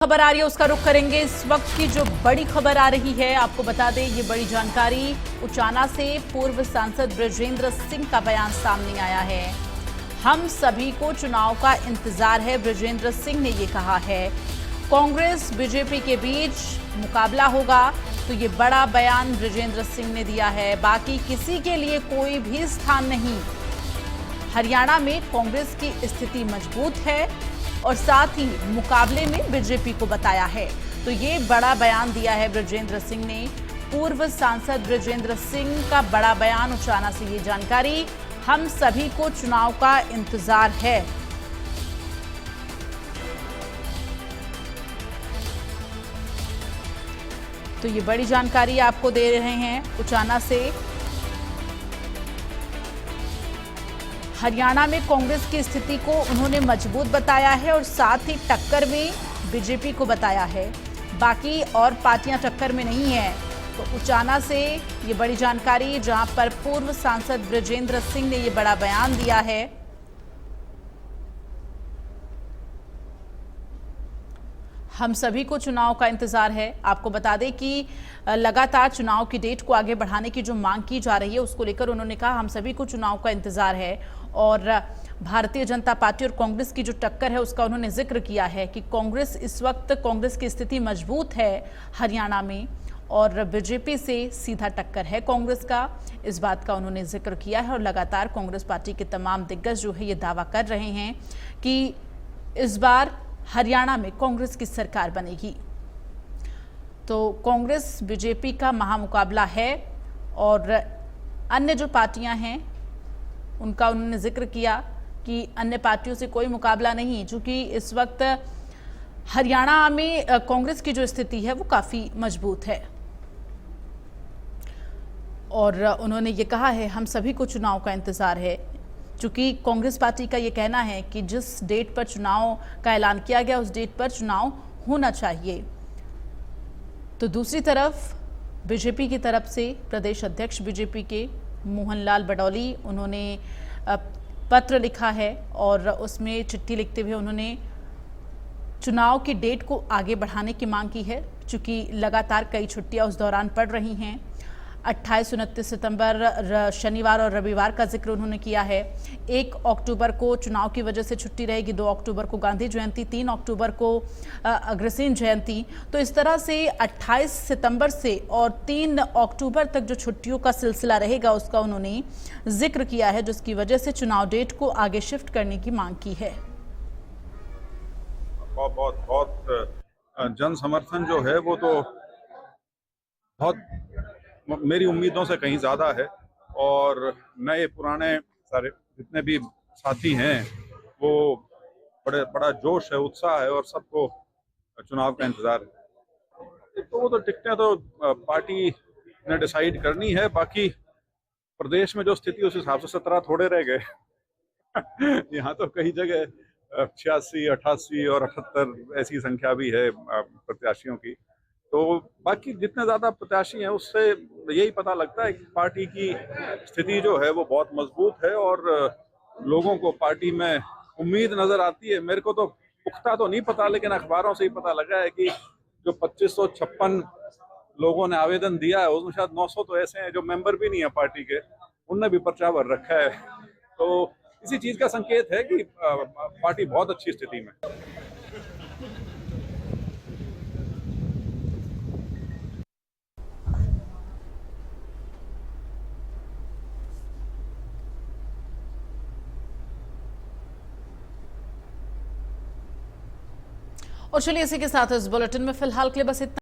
खबर आ रही है उसका रुख करेंगे। इस वक्त की जो बड़ी खबर आ रही है आपको बता दें, ये बड़ी जानकारी उचाना से पूर्व सांसद बृजेंद्र सिंह का बयान सामने आया है। हम सभी को चुनाव का इंतजार है, बृजेंद्र सिंह ने ये कहा है। कांग्रेस बीजेपी के बीच मुकाबला होगा, तो ये बड़ा बयान बृजेंद्र सिंह ने दिया है। बाकी किसी के लिए कोई भी स्थान नहीं। हरियाणा में कांग्रेस की स्थिति मजबूत है और साथ ही मुकाबले में बीजेपी को बताया है। तो ये बड़ा बयान दिया है बृजेंद्र सिंह ने। पूर्व सांसद बृजेंद्र सिंह का बड़ा बयान, उचाना से ये जानकारी। हम सभी को चुनाव का इंतजार है। तो ये बड़ी जानकारी आपको दे रहे हैं उचाना से। हरियाणा में कांग्रेस की स्थिति को उन्होंने मजबूत बताया है और साथ ही टक्कर में बीजेपी को बताया है। बाकी और पार्टियां टक्कर में नहीं है। तो उचाना से ये बड़ी जानकारी, जहां पर पूर्व सांसद बृजेंद्र सिंह ने ये बड़ा बयान दिया है। हम सभी को चुनाव का इंतजार है। आपको बता दें कि लगातार चुनाव की डेट को आगे बढ़ाने की जो मांग की जा रही है, उसको लेकर उन्होंने कहा हम सभी को चुनाव का इंतजार है। और भारतीय जनता पार्टी और कांग्रेस की जो टक्कर है उसका उन्होंने जिक्र किया है कि कांग्रेस की स्थिति मजबूत है हरियाणा में और बीजेपी से सीधा टक्कर है कांग्रेस का। इस बात का उन्होंने जिक्र किया है और लगातार कांग्रेस पार्टी के तमाम दिग्गज जो है ये दावा कर रहे हैं कि इस बार हरियाणा में कांग्रेस की सरकार बनेगी। तो कांग्रेस बीजेपी का महामुकाबला है और अन्य जो पार्टियां हैं उनका उन्होंने जिक्र किया कि अन्य पार्टियों से कोई मुकाबला नहीं, चूंकि इस वक्त हरियाणा में कांग्रेस की जो स्थिति है वो काफी मजबूत है। और उन्होंने ये कहा है हम सभी को चुनाव का इंतजार है, चूंकि कांग्रेस पार्टी का ये कहना है कि जिस डेट पर चुनाव का ऐलान किया गया उस डेट पर चुनाव होना चाहिए। तो दूसरी तरफ बीजेपी की तरफ से प्रदेश अध्यक्ष बीजेपी के मोहनलाल बडौली, उन्होंने पत्र लिखा है और उसमें चिट्ठी लिखते हुए उन्होंने चुनाव की डेट को आगे बढ़ाने की मांग की है, चूंकि लगातार कई छुट्टियां उस दौरान पड़ रही हैं। 28, 29 सितंबर शनिवार और रविवार का जिक्र उन्होंने किया है। 1 अक्टूबर को चुनाव की वजह से छुट्टी रहेगी, 2 अक्टूबर को गांधी जयंती, 3 अक्टूबर को अग्रसेन जयंती। तो इस तरह से 28 सितंबर से और 3 अक्टूबर तक जो छुट्टियों का सिलसिला रहेगा उसका उन्होंने जिक्र किया है, जिसकी वजह से चुनाव डेट को आगे शिफ्ट करने की मांग की है। बहुत जन समर्थन जो है वो तो बहुत मेरी उम्मीदों से कहीं ज़्यादा है और नए पुराने सारे जितने भी साथी हैं वो बड़ा जोश है, उत्साह है और सबको चुनाव का इंतज़ार है। तो वो तो टिकटें तो पार्टी ने डिसाइड करनी है। बाकी प्रदेश में जो स्थिति उस हिसाब से 17 थोड़े रह गए। यहाँ तो कई जगह 86, 88 और 78 ऐसी संख्या भी है प्रत्याशियों की। तो बाकी जितने ज़्यादा प्रत्याशी हैं उससे यही पता लगता है कि पार्टी की स्थिति जो है वो बहुत मजबूत है और लोगों को पार्टी में उम्मीद नज़र आती है। मेरे को तो पुख्ता तो नहीं पता, लेकिन अखबारों से ही पता लगा है कि जो 2556 लोगों ने आवेदन दिया है उसमें शायद 900 तो ऐसे हैं जो मेंबर भी नहीं है पार्टी के, उनने भी पर्चा भर रखा है। तो इसी चीज़ का संकेत है कि पार्टी बहुत अच्छी स्थिति में। और चलिए इसी के साथ इस बुलेटिन में फिलहाल के लिए बस इतना।